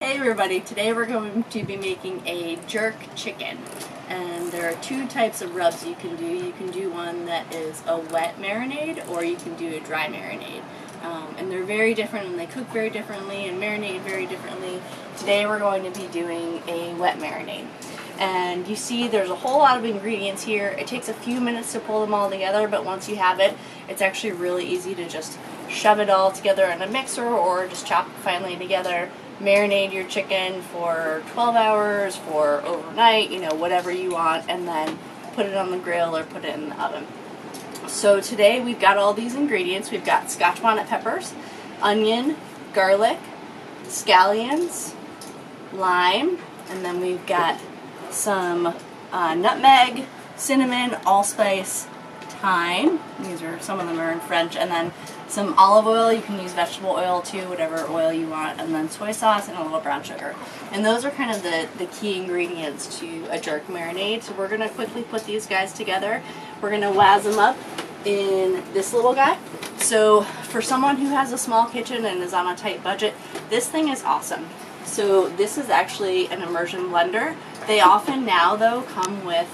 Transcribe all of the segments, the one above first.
Hey everybody, today we're going to be making a jerk chicken. And there are two types of rubs you can do. You can do one that is a wet marinade or you can do a dry marinade. And they're very different and they cook very differently and marinate very differently. Today we're going to be doing a wet marinade. And you see there's a whole lot of ingredients here. It takes a few minutes to pull them all together, but once you have it, it's actually really easy to just shove it all together in a mixer or just chop it finely together. Marinate your chicken for 12 hours, for overnight, you know, whatever you want, and then put it on the grill or put it in the oven. So today we've got all these ingredients. We've got Scotch bonnet peppers, onion, garlic, scallions, lime, and then we've got some nutmeg, cinnamon, allspice, thyme. These are, some of them are in French, and then some olive oil. You can use vegetable oil too, whatever oil you want, and then soy sauce and a little brown sugar. And those are kind of the key ingredients to a jerk marinade. So we're going to quickly put these guys together. We're going to waz them up in this little guy. So for someone who has a small kitchen and is on a tight budget, this thing is awesome. So this is actually an immersion blender. They often now though come with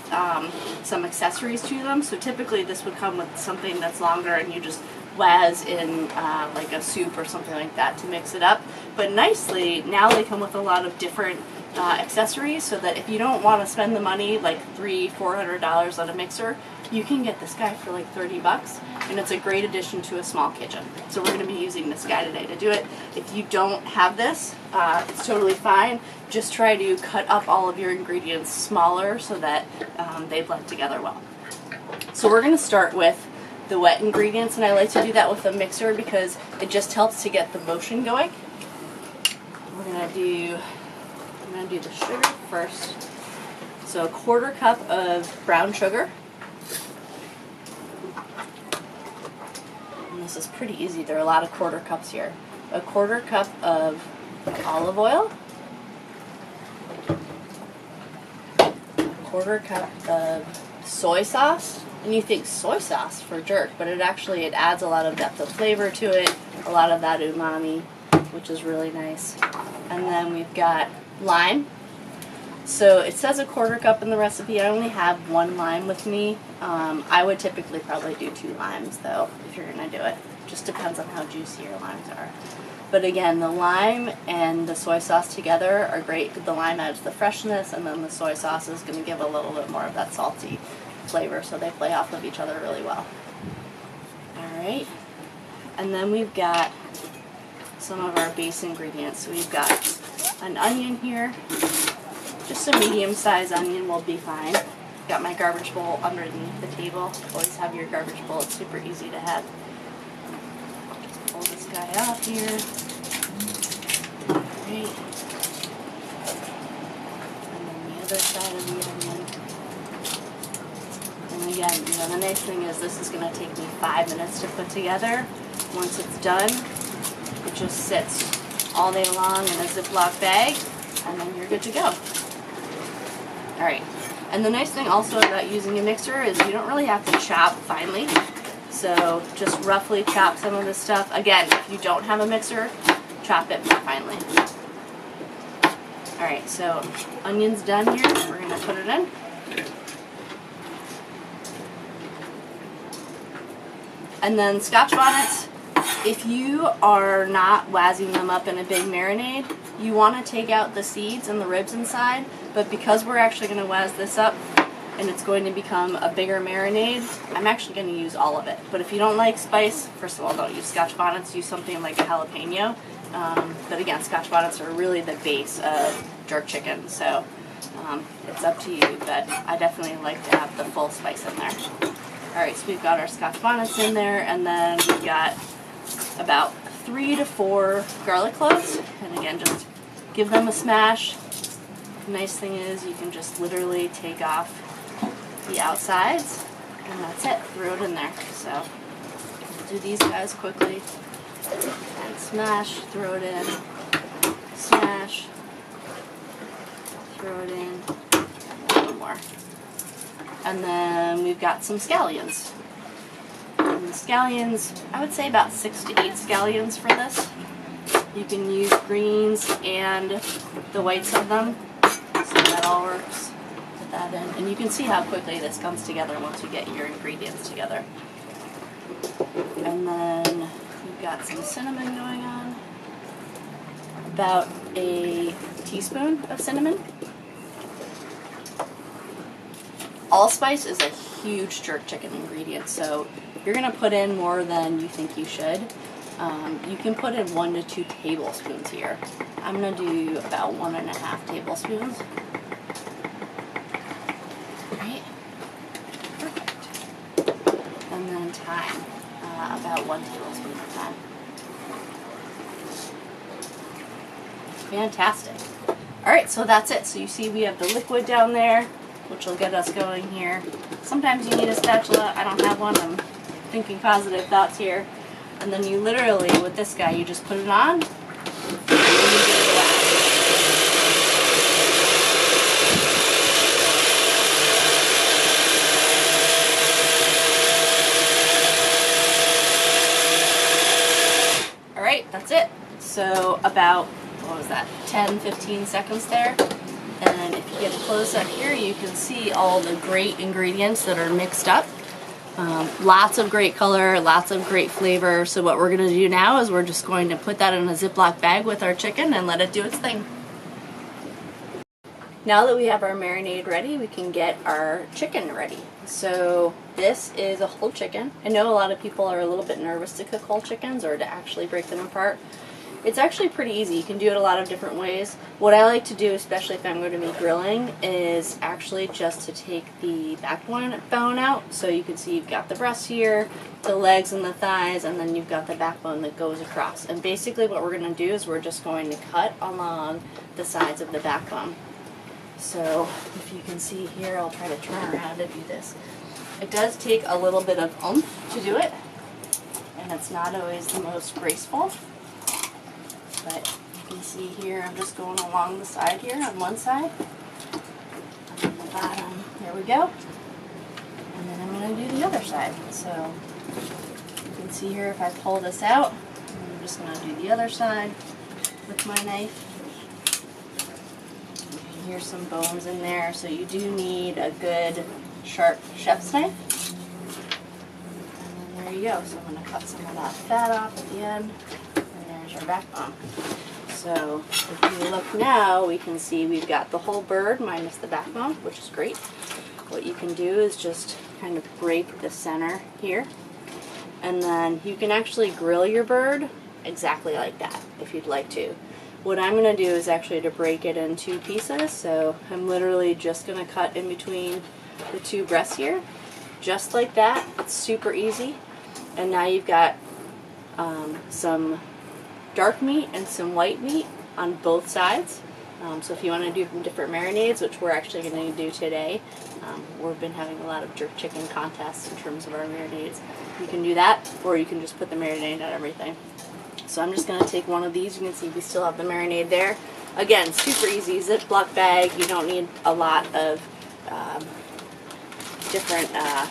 some accessories to them. So typically this would come with something that's longer and you just waz in like a soup or something like that to mix it up. But nicely, now they come with a lot of different accessories so that if you don't want to spend the money, like $300–400 on a mixer, you can get this guy for like 30 bucks, and it's a great addition to a small kitchen. So we're going to be using this guy today to do it. If you don't have this, it's totally fine. Just try to cut up all of your ingredients smaller so that they blend together well. So we're going to start with the wet ingredients, and I like to do that with a mixer because it just helps to get the motion going. I'm gonna do the sugar first. So a 1/4 cup of brown sugar. And this is pretty easy. There are a lot of 1/4 cups here. A 1/4 cup of olive oil. A 1/4 cup of soy sauce. And you think soy sauce for jerk, but it adds a lot of depth of flavor to it, a lot of that umami, which is really nice. And then we've got lime. So it says a 1/4 cup in the recipe. I only have 1 lime with me. I would typically probably do 2 limes though, if you're gonna do it. Just depends on how juicy your limes are. But again, the lime and the soy sauce together are great. The lime adds the freshness, and then the soy sauce is gonna give a little bit more of that salty flavor, so they play off of each other really well. Alright, and then we've got some of our base ingredients. So we've got an onion here, just a medium-sized onion will be fine. Got my garbage bowl underneath the table. Always have your garbage bowl, it's super easy to have. Just pull this guy off here. Alright, and then the other side of the onion. And again, you know, the nice thing is this is going to take me 5 minutes to put together. Once it's done, it just sits all day long in a Ziploc bag, and then you're good to go. Alright, and the nice thing also about using a mixer is you don't really have to chop finely. So just roughly chop some of this stuff. Again, if you don't have a mixer, chop it more finely. Alright, so onion's done here. We're going to put it in. And then Scotch bonnets, if you are not wazzing them up in a big marinade, you want to take out the seeds and the ribs inside, but because we're actually going to waz this up and it's going to become a bigger marinade, I'm actually going to use all of it. But if you don't like spice, first of all, don't use Scotch bonnets, use something like a jalapeno. But again, Scotch bonnets are really the base of jerk chicken, so it's up to you, but I definitely like to have the full spice in there. Alright, so we've got our Scotch bonnets in there, and then we've got about 3 to 4 garlic cloves. And again, just give them a smash. The nice thing is you can just literally take off the outsides, and that's it. Throw it in there. So we'll do these guys quickly. And smash, throw it in, smash, throw it in, a little more. And then we've got some scallions. And the scallions, I would say about 6 to 8 scallions for this. You can use greens and the whites of them, so that all works. Put that in, and you can see how quickly this comes together once you get your ingredients together. And then we've got some cinnamon going on, about a teaspoon of cinnamon. Allspice is a huge jerk chicken ingredient, so you're going to put in more than you think you should. You can put in 1 to 2 tablespoons here. I'm going to do about 1.5 tablespoons. Right? Perfect. And then thyme, about 1 tablespoon of thyme. Fantastic. Alright, so that's it. So you see we have the liquid down there, which will get us going here. Sometimes you need a spatula. I don't have one. I'm thinking positive thoughts here. And then you literally, with this guy, you just put it on, and you get it out. Alright, that's it. So about, what was that, 10-15 seconds there. And if you get a close up here, you can see all the great ingredients that are mixed up. Lots of great color, lots of great flavor. So what we're going to do now is we're just going to put that in a Ziploc bag with our chicken and let it do its thing. Now that we have our marinade ready, we can get our chicken ready. So this is a whole chicken. I know a lot of people are a little bit nervous to cook whole chickens or to actually break them apart. It's actually pretty easy. You can do it a lot of different ways. What I like to do, especially if I'm going to be grilling, is actually just to take the backbone out. So you can see you've got the breast here, the legs and the thighs, and then you've got the backbone that goes across. And basically what we're going to do is we're just going to cut along the sides of the backbone. So if you can see here, I'll try to turn around to do this. It does take a little bit of oomph to do it, and it's not always the most graceful. But you can see here, I'm just going along the side here on one side. And on the bottom, there we go. And then I'm going to do the other side. So you can see here if I pull this out, I'm just going to do the other side with my knife. Here's some bones in there, so you do need a good sharp chef's knife. And then there you go. So I'm going to cut some of that fat off at the end. There's our backbone. So if you look now, we can see we've got the whole bird minus the backbone, which is great. What you can do is just kind of break the center here, and then you can actually grill your bird exactly like that if you'd like to. What I'm going to do is actually to break it in 2 pieces, so I'm literally just going to cut in between the 2 breasts here, just like that. It's super easy. And now you've got some dark meat and some white meat on both sides. So if you want to do different marinades, which we're actually going to do today, we've been having a lot of jerk chicken contests in terms of our marinades. You can do that, or you can just put the marinade on everything. So I'm just going to take one of these. You can see we still have the marinade there. Again, super easy, Ziploc bag. You don't need a lot of different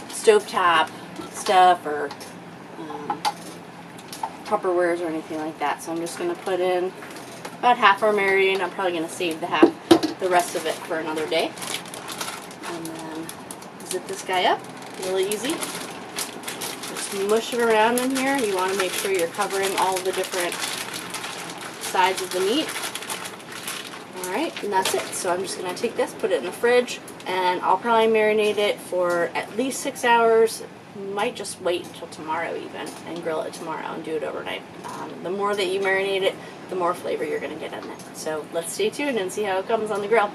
stovetop stuff or Tupperwares or anything like that. So I'm just going to put in about half our marinade. I'm probably going to save the rest of it for another day. And then zip this guy up, really easy. Just mush it around in here. You want to make sure you're covering all the different sides of the meat. Alright, and that's it. So I'm just going to take this, put it in the fridge, and I'll probably marinate it for at least 6 hours. Might just wait until tomorrow even and grill it tomorrow and do it overnight. The more that you marinate it, the more flavor you're going to get in it. So let's stay tuned and see how it comes on the grill.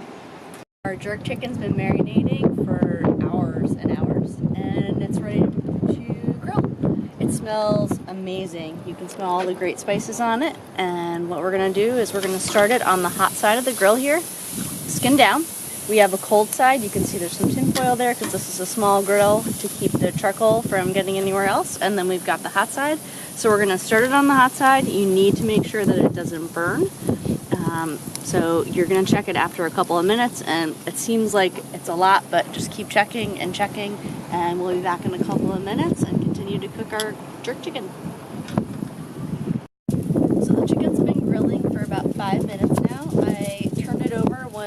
Our jerk chicken's been marinating for hours and hours, and it's ready to grill. It smells amazing. You can smell all the great spices on it, and what we're going to do is we're going to start it on the hot side of the grill here, skin down. We have a cold side. You can see there's some tin foil there because this is a small grill to keep the charcoal from getting anywhere else. And then we've got the hot side. So we're going to start it on the hot side. You need to make sure that it doesn't burn. So you're going to check it after a couple of minutes, and it seems like it's a lot, but just keep checking and checking, and we'll be back in a couple of minutes and continue to cook our jerk chicken. So the chicken's been grilling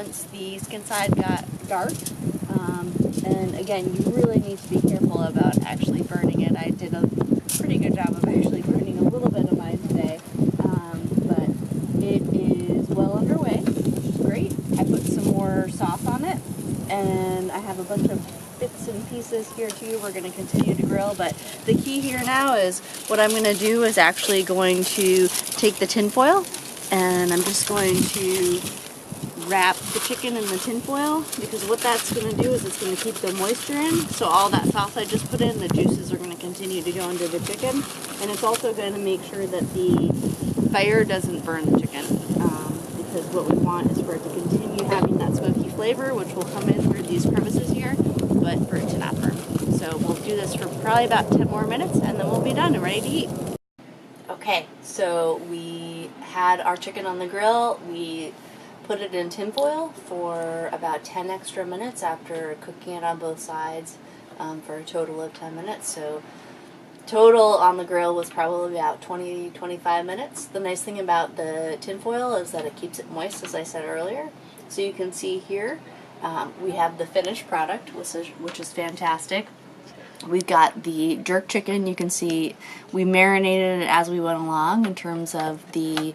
once the skin side got dark. And again, you really need to be careful about actually burning it. I did a pretty good job of actually burning a little bit of mine today, but it is well underway, which is great. I put some more sauce on it, and I have a bunch of bits and pieces here too. We're going to continue to grill, but the key here now is what I'm going to do is actually going to take the tin foil, and I'm just going to wrap the chicken in the tin foil, because what that's going to do is it's going to keep the moisture in, so all that sauce I just put in, the juices are going to continue to go into the chicken, and it's also going to make sure that the fire doesn't burn the chicken, because what we want is for it to continue having that smoky flavor, which will come in through these crevices here, but for it to not burn. So we'll do this for probably about 10 more minutes, and then we'll be done and ready to eat. Okay, so we had our chicken on the grill. We put it in tin foil for about 10 extra minutes after cooking it on both sides, for a total of 10 minutes. So total on the grill was probably about 20-25 minutes. The nice thing about the tin foil is that it keeps it moist, as I said earlier. So you can see here we have the finished product, which is fantastic. We've got the jerk chicken. You can see we marinated it as we went along in terms of the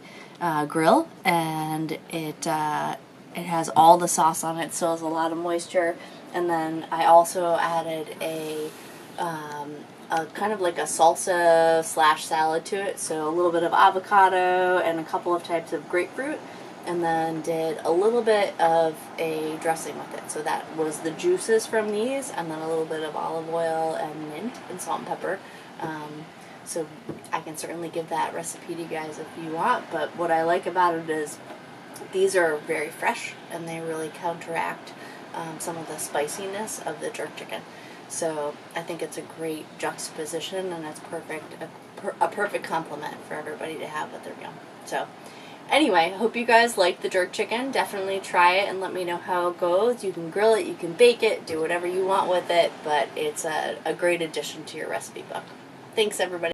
grill, and it has all the sauce on it, still has a lot of moisture. And then I also added a kind of like a salsa slash salad to it, so a little bit of avocado and a couple of types of grapefruit, and then did a little bit of a dressing with it. So that was the juices from these, and then a little bit of olive oil and mint and salt and pepper. So I can certainly give that recipe to you guys if you want, but what I like about it is these are very fresh, and they really counteract some of the spiciness of the jerk chicken. So I think it's a great juxtaposition, and it's perfect, a perfect complement for everybody to have with their meal. So anyway, I hope you guys like the jerk chicken. Definitely try it and let me know how it goes. You can grill it, you can bake it, do whatever you want with it, but it's a great addition to your recipe book. Thanks, everybody.